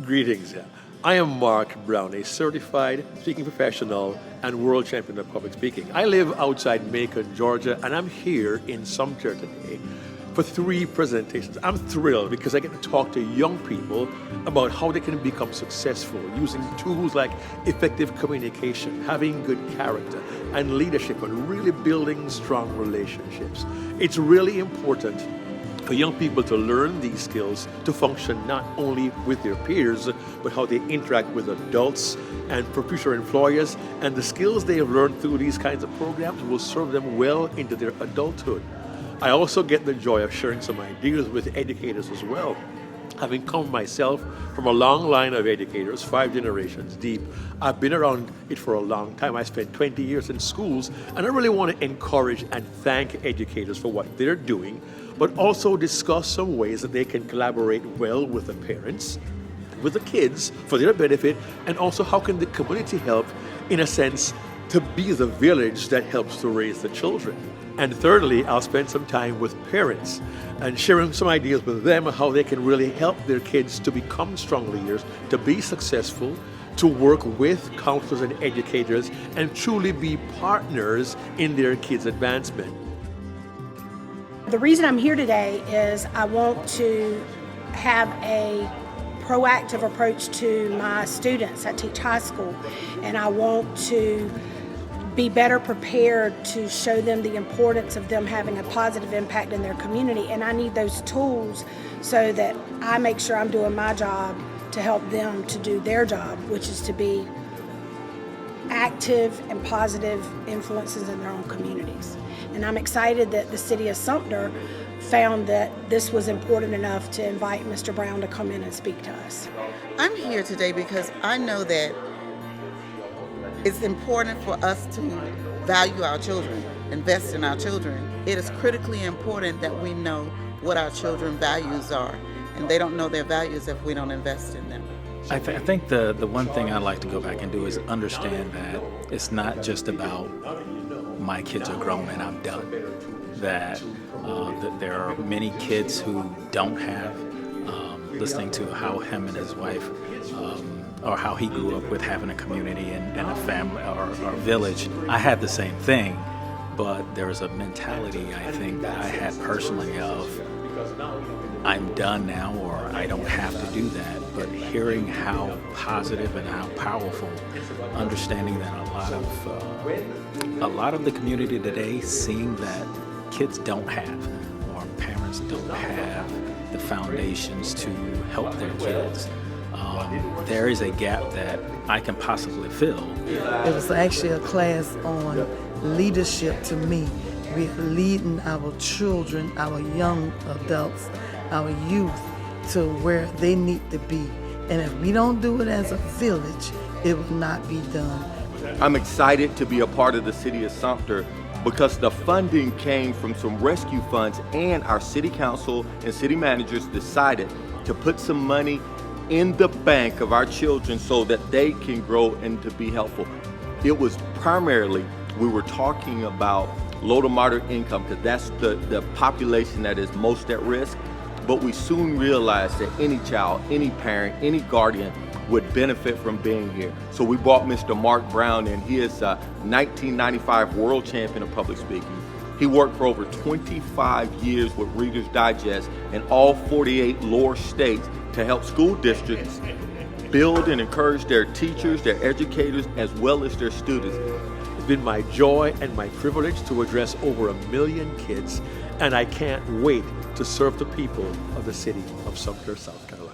Greetings. I am Mark Brown, a certified speaking professional and world champion of public speaking. I live outside Macon, Georgia, and I'm here in Sumter today for 3 presentations. I'm thrilled because I get to talk to young people about how they can become successful using tools like effective communication, having good character, and leadership, and really building strong relationships. It's really important for young people to learn these skills to function not only with their peers, but how they interact with adults and for future employers. And the skills they have learned through these kinds of programs will serve them well into their adulthood. I also get the joy of sharing some ideas with educators as well. Having come myself from a long line of educators, 5 generations deep, I've been around it for a long time. I spent 20 years in schools, and I really want to encourage and thank educators for what they're doing, but also discuss some ways that they can collaborate well with the parents, with the kids for their benefit, and also how can the community help, in a sense, to be the village that helps to raise the children. And thirdly, I'll spend some time with parents and sharing some ideas with them on how they can really help their kids to become strong leaders, to be successful, to work with counselors and educators, and truly be partners in their kids' advancement. The reason I'm here today is I want to have a proactive approach to my students. I teach high school, and I want to be better prepared to show them the importance of them having a positive impact in their community. And I need those tools so that I make sure I'm doing my job to help them to do their job, which is to be active and positive influences in their own communities. And I'm excited that the city of Sumter found that this was important enough to invite Mr. Brown to come in and speak to us. I'm here today because I know that it's important for us to value our children, invest in our children. It is critically important that we know what our children's values are, and they don't know their values if we don't invest in them. I think the one thing I'd like to go back and do is understand that it's not just about my kids are grown and I'm done. That there are many kids who don't have, listening to how him and his wife, or how he grew up with having a community and a family or village. I had the same thing, but there's a mentality I think that I had personally of I'm done now or I don't have to do that. But hearing how positive and how powerful, understanding that a lot of the community today, seeing that kids don't have or parents don't have the foundations to help their kids. There is a gap that I can possibly fill. It was actually a class on leadership to me. We're leading our children, our young adults, our youth to where they need to be. And if we don't do it as a village, it will not be done. I'm excited to be a part of the city of Sumter because the funding came from some rescue funds, and our city council and city managers decided to put some money in the bank of our children so that they can grow and to be helpful. It was primarily, we were talking about low to moderate income because that's the population that is most at risk, but we soon realized that any child, any parent, any guardian would benefit from being here. So we brought Mr. Mark Brown in. He is a 1995 world champion of public speaking. He worked for over 25 years with Reader's Digest in all 48 lower states to help school districts build and encourage their teachers, their educators, as well as their students. It's been my joy and my privilege to address over 1 million kids, and I can't wait to serve the people of the city of Sumter, South Carolina.